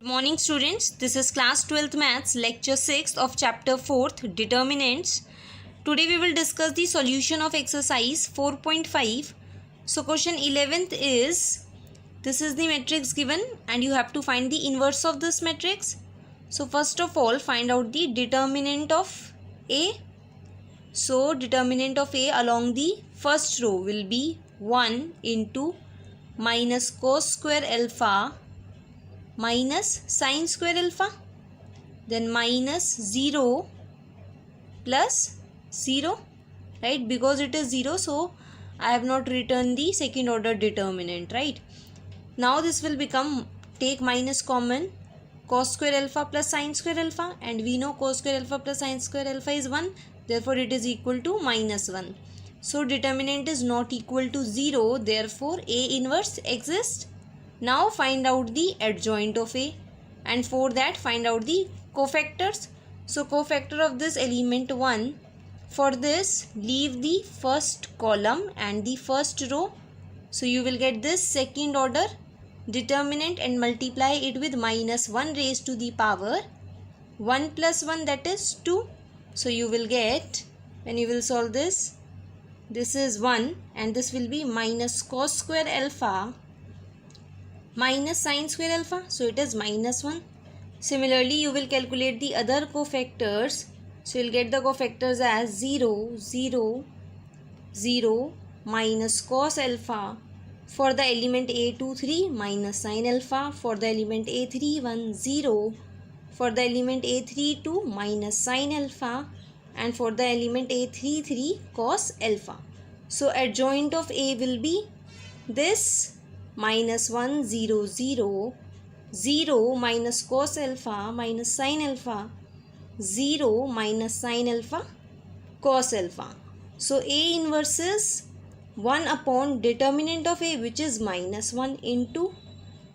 Morning students, this is class 12th maths lecture 6th of chapter 4th determinants. Today we will discuss the solution of exercise 4.5. So question 11th is, this is the matrix given and you have to find the inverse of this matrix. So first of all find out the determinant of A. So determinant of A along the first row will be 1 into minus cos square alpha minus sine square alpha, then minus 0 plus 0, right? Because it is 0, so I have not written the second order determinant, right? Now this will become, take minus common, cos square alpha plus sine square alpha, and we know cos square alpha plus sine square alpha is 1, therefore it is equal to minus 1. So determinant is not equal to 0, therefore A inverse exists. Now find out the adjoint of A, and for that find out the cofactors. So cofactor of this element 1, for this leave the first column and the first row. So you will get this second order determinant and multiply it with minus 1 raised to the power 1 plus 1, that is 2. So you will get, when you will solve this is 1 and this will be minus cos square alpha minus sine square alpha, so it is minus 1. Similarly, you will calculate the other cofactors. So you will get the cofactors as 0, 0, 0, minus cos alpha. For the element A23, minus sine alpha. For the element A31, 0. For the element A32, minus sine alpha. And for the element A33, cos alpha. So adjoint of A will be this minus 1, 0, 0, 0 minus cos alpha minus sine alpha, 0 minus sine alpha cos alpha. So A inverse is 1 upon determinant of A, which is minus 1, into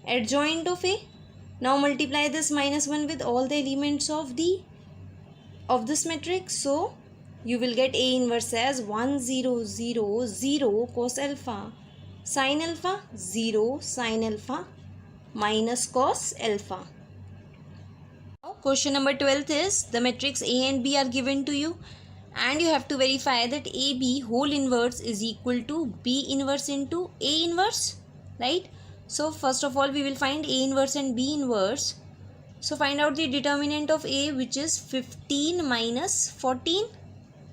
adjoint of A. Now multiply this minus 1 with all the elements of this matrix. So you will get A inverse as 1, 0, 0, 0 cos alpha sin alpha, 0 sin alpha minus cos alpha. Now question number 12 is, the matrix A and B are given to you and you have to verify that AB whole inverse is equal to B inverse into A inverse, right? So first of all we will find A inverse and B inverse. So find out the determinant of A, which is 15 minus 14.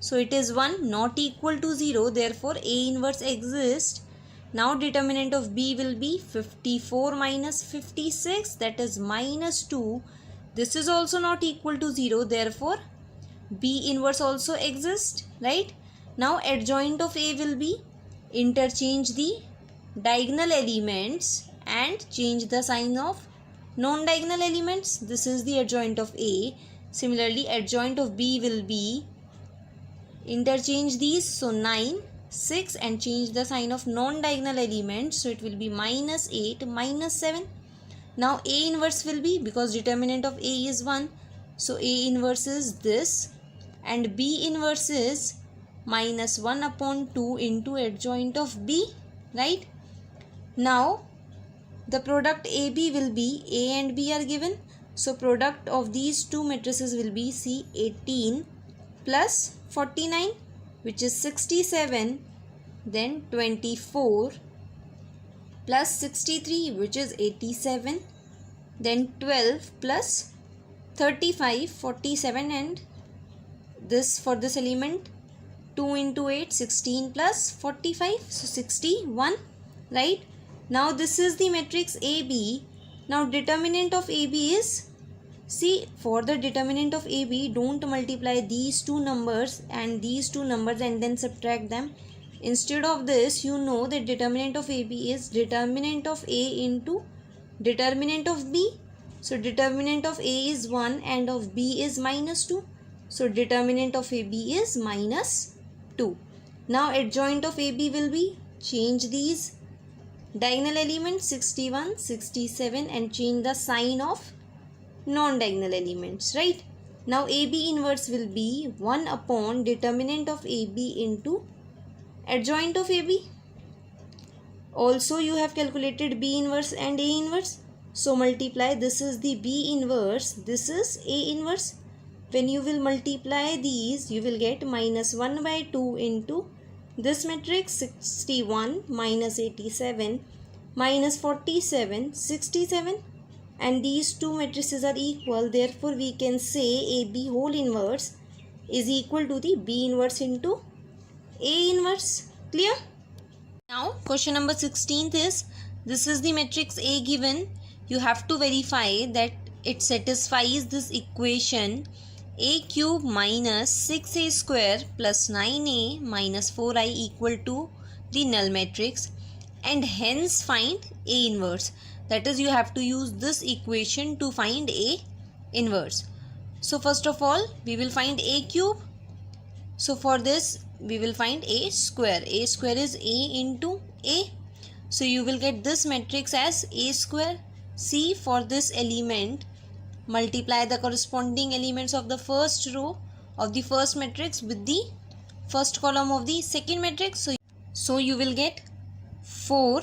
So it is 1, not equal to 0, therefore A inverse exists. Now determinant of B will be 54 minus 56, that is minus 2. This is also not equal to 0, therefore B inverse also exists, right? Now adjoint of A will be, interchange the diagonal elements and change the sign of non-diagonal elements. This is the adjoint of A. Similarly adjoint of B will be, interchange these, so 9, 6 and change the sign of non-diagonal elements, so it will be minus 8, minus 7. Now A inverse will be, because determinant of A is 1, so A inverse is this, and B inverse is minus 1 upon 2 into adjoint of B, right? Now the product AB will be, A and B are given, so product of these two matrices will be C 18 plus 49, which is 67, then 24 plus 63, which is 87, then 12 plus 35, 47, and this for this element 2 into 8, 16 plus 45, so 61, right? Now this is the matrix AB. Now determinant of AB is, see, for the determinant of AB, don't multiply these two numbers and these two numbers and then subtract them. Instead of this, you know that determinant of AB is determinant of A into determinant of B. So determinant of A is 1 and of B is minus 2. So determinant of AB is minus 2. Now adjoint of AB will be, change these diagonal elements 61, 67 and change the sign of non-diagonal elements, right? Now AB inverse will be 1 upon determinant of AB into adjoint of AB. Also you have calculated B inverse and A inverse. So multiply, this is the B inverse, this is A inverse. When you will multiply these, you will get minus 1 by 2 into this matrix 61 minus 87 minus 47 67, and these two matrices are equal. Therefore we can say AB whole inverse is equal to the B inverse into A inverse. Clear? Now question number 16th is, this is the matrix A given. You have to verify that it satisfies this equation A cube minus 6A square plus 9A minus 4I equal to the null matrix, and hence find A inverse. That is, you have to use this equation to find A inverse. So first of all we will find A cube. So for this we will find A square. A square is A into A. So you will get this matrix as A square. See, for this element, multiply the corresponding elements of the first row of the first matrix with the first column of the second matrix. So you will get 4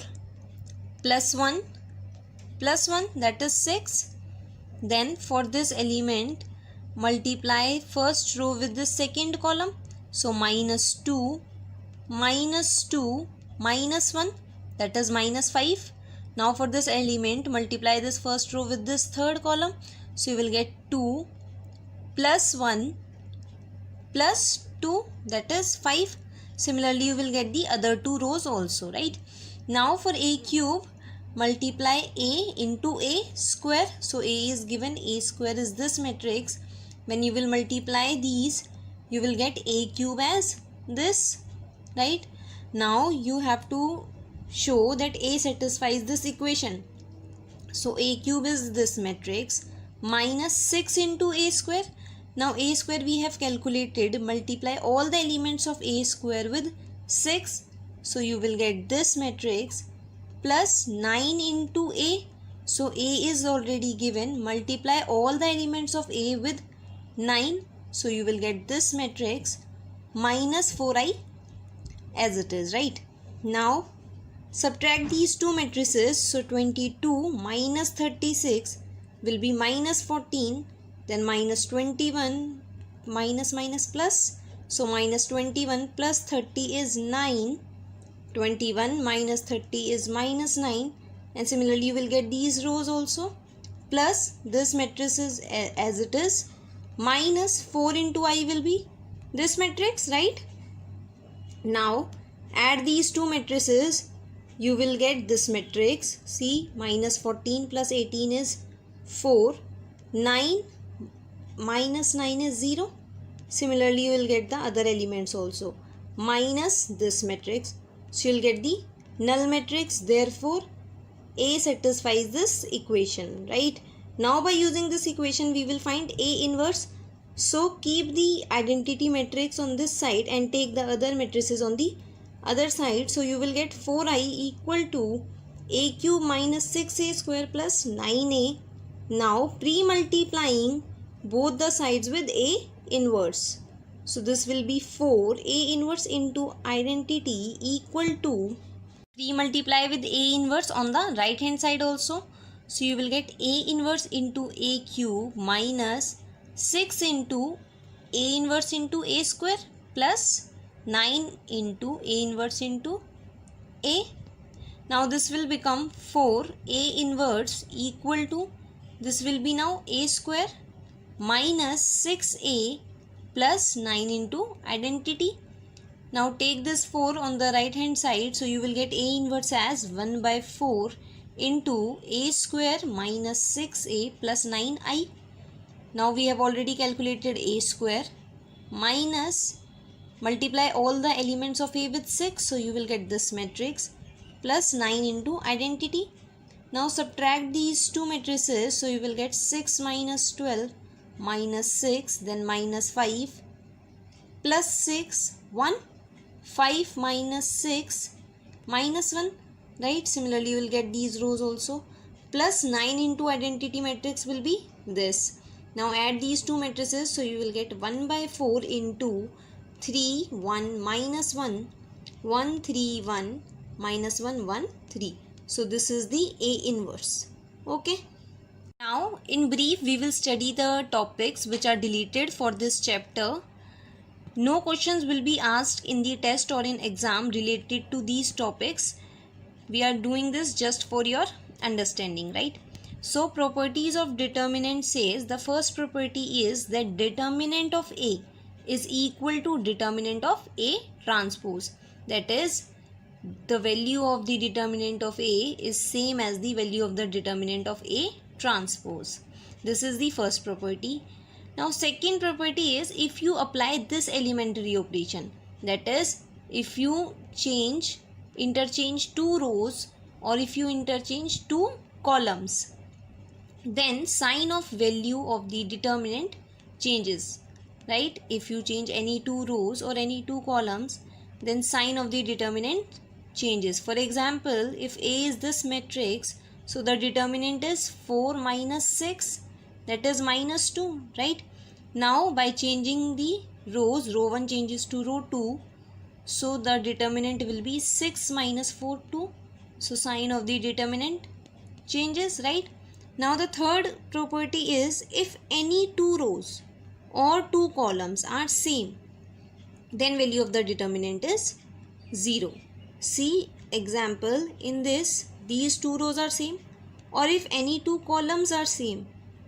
plus 1 plus 1, that is 6. Then for this element, multiply first row with the second column. So minus 2 minus 2 minus 1, that is minus 5. Now for this element, multiply this first row with this third column. So you will get 2 plus 1 plus 2, that is 5. Similarly you will get the other two rows also, right? Now for A cube, multiply A into A square. So A is given, A square is this matrix. When you will multiply these, you will get A cube as this, right? Now you have to show that A satisfies this equation. So A cube is this matrix minus 6 into A square. Now A square we have calculated, multiply all the elements of A square with 6. So you will get this matrix plus 9 into A. So A is already given, multiply all the elements of A with 9. So you will get this matrix minus 4I as it is, right? Now subtract these two matrices. So 22 minus 36 will be minus 14, then minus 21, minus plus. So minus 21 plus 30 is 9. 21 minus 30 is minus 9. And similarly you will get these rows also. Plus this matrix is as it is. Minus 4 into I will be this matrix, right? Now add these two matrices. You will get this matrix. See, minus 14 plus 18 is 4. 9 minus 9 is 0. Similarly, you will get the other elements also. Minus this matrix. So, you will get the null matrix. Therefore, A satisfies this equation, right? Now, by using this equation, we will find A inverse. So, keep the identity matrix on this side and take the other matrices on the other side. So you will get 4I equal to A cube minus 6A square plus 9A. Now pre-multiplying both the sides with A inverse. So this will be 4A inverse into identity equal to, pre-multiply with A inverse on the right hand side also. So you will get A inverse into A cube minus 6 into A inverse into A square plus 9 into A inverse into A. Now this will become 4 A inverse equal to, this will be now A square minus 6A plus 9 into identity. Now take this 4 on the right hand side. So you will get A inverse as 1 by 4 into A square minus 6A plus 9I. Now we have already calculated A square minus, multiply all the elements of A with 6. So you will get this matrix plus 9 into identity. Now subtract these two matrices. So you will get 6 minus 12 minus 6, then minus 5 plus 6, 1. 5 minus 6 minus 1, right? Similarly you will get these rows also. Plus 9 into identity matrix will be this. Now add these two matrices. So you will get 1 by 4 into 3, 1 minus 1, 1, 3, 1 minus 1, 1, 3. So this is the A inverse. Okay. Now in brief we will study the topics which are deleted for this chapter. No questions will be asked in the test or in exam related to these topics. We are doing this just for your understanding, right? So properties of determinant says the first property is that determinant of A is equal to determinant of A transpose. That is, the value of the determinant of A is same as the value of the determinant of A transpose. This is the first property. Now second property is if you apply this elementary operation, that is if you interchange two rows or if you interchange two columns, then sign of value of the determinant changes, right? If you change any two rows or any two columns, then sign of the determinant changes. For example, if A is this matrix, so the determinant is 4 minus 6, that is minus 2, right? Now by changing the rows, row 1 changes to row 2, so the determinant will be 6 minus 4, 2. So sign of the determinant changes, right? Now the third property is if any two rows or two columns are same, then value of the determinant is 0. See example in this, these two rows are same, or if any two columns are same,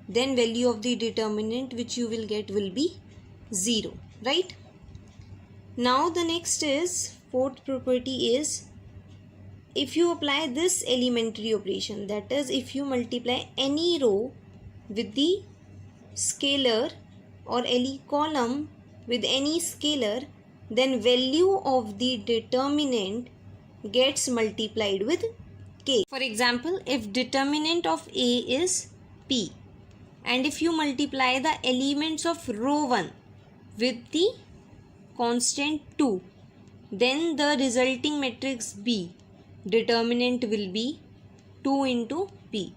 then value of the determinant which you will get will be 0, right? Now the next is, fourth property is if you apply this elementary operation, that is if you multiply any row with the scalar or any column with any scalar, then value of the determinant gets multiplied with k. For example, if determinant of A is P and if you multiply the elements of row 1 with the constant 2, then the resulting matrix B determinant will be 2 into P.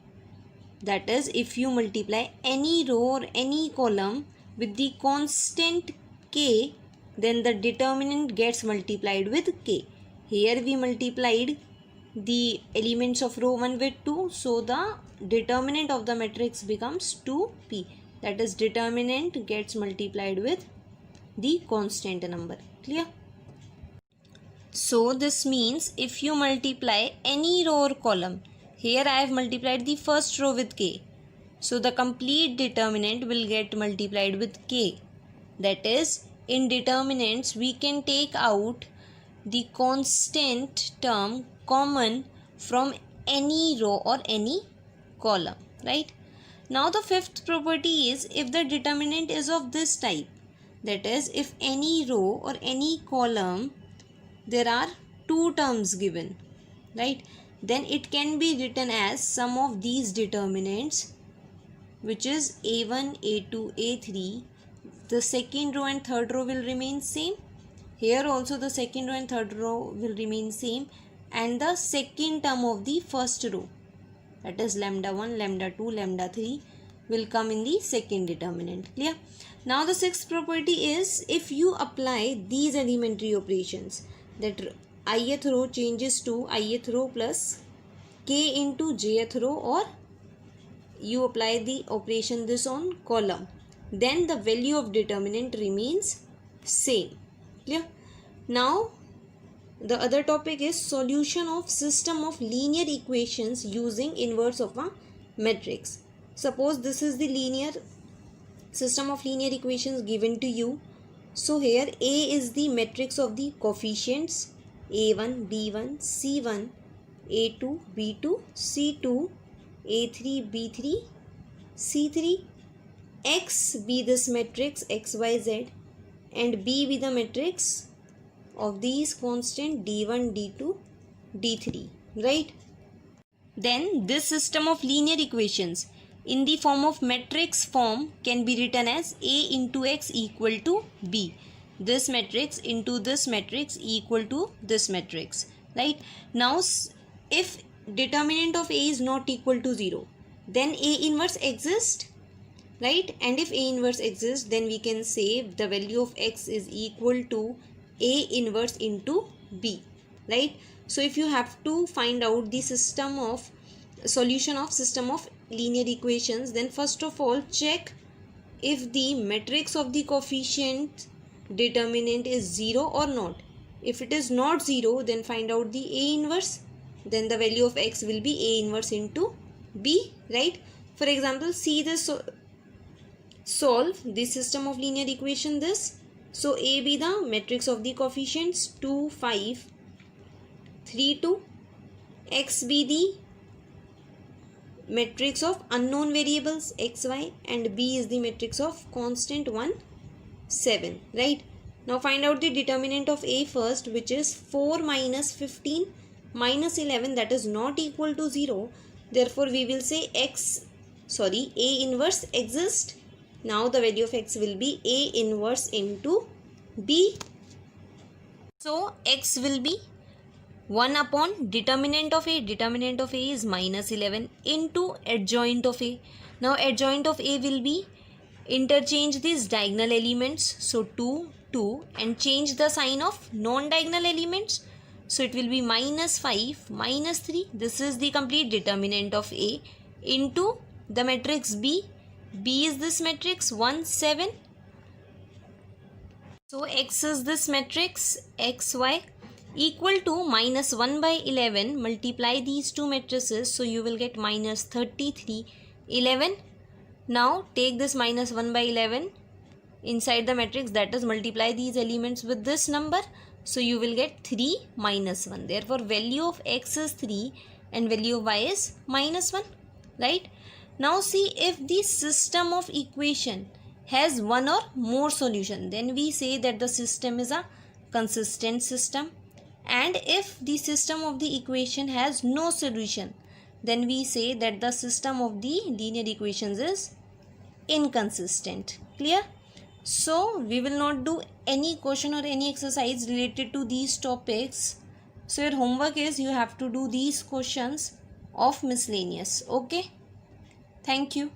That is, if you multiply any row or any column with the constant k, then the determinant gets multiplied with k. Here we multiplied the elements of row 1 with 2, so the determinant of the matrix becomes 2p. That is, determinant gets multiplied with the constant number. Clear? So this means if you multiply any row or column, here I have multiplied the first row with k, so the complete determinant will get multiplied with k. That is, in determinants we can take out the constant term common from any row or any column, right? Now the fifth property is if the determinant is of this type, that is if any row or any column there are two terms given, right, then it can be written as sum of these determinants, which is a1, a2, a3. The second row and third row will remain same. Here also the second row and third row will remain same, and the second term of the first row, that is lambda 1, lambda 2, lambda 3 will come in the second determinant. Clear? Now the sixth property is if you apply these elementary operations, that ith row changes to ith row plus k into jth row, or you apply the operation this on column, then the value of determinant remains same. Clear? Now the other topic is solution of system of linear equations using inverse of a matrix. Suppose this is the linear system of linear equations given to you. So here A is the matrix of the coefficients A1, B1, C1, A2, B2, C2, A3, B3, C3, X be this matrix X, Y, Z, and B be the matrix of these constant D1, D2, D3, right? Then this system of linear equations in the form of matrix form can be written as A into X equal to B. This matrix into this matrix equal to this matrix, right? Now if determinant of A is not equal to 0, then A inverse exists, right? And if A inverse exists, then we can say the value of X is equal to A inverse into B, right? So if you have to find out the system of solution of system of linear equations, then first of all check if the matrix of the coefficient determinant is 0 or not. If it is not 0, then find out the A inverse. Then the value of x will be A inverse into B, right? For example, see this, solve this system of linear equation this. So A be the matrix of the coefficients 2, 5, 3, 2. X be the matrix of unknown variables x, y, and B is the matrix of constant 1, 7, right? Now find out the determinant of A first, which is 4 minus 15 minus 11, that is not equal to 0. Therefore we will say A inverse exists. Now the value of x will be A inverse into B. So x will be 1 upon determinant of A. Determinant of A is minus 11 into adjoint of A. Now adjoint of A will be, interchange these diagonal elements. So 2, 2, and change the sign of non-diagonal elements. So it will be minus 5, minus 3. This is the complete determinant of A into the matrix B. B is this matrix 1, 7. So x is this matrix xy equal to minus 1 by 11. Multiply these two matrices. So you will get minus 33, 11. Now take this minus 1 by 11 inside the matrix, that is multiply these elements with this number. So you will get 3 minus 1. Therefore value of x is 3 and value of y is minus 1, right? Now see, if the system of equation has one or more solution, then we say that the system is a consistent system. And if the system of the equation has no solution, then we say that the system of the linear equations is inconsistent. Clear? So we will not do any question or any exercise related to these topics. So your homework is you have to do these questions of miscellaneous. Okay? Thank you.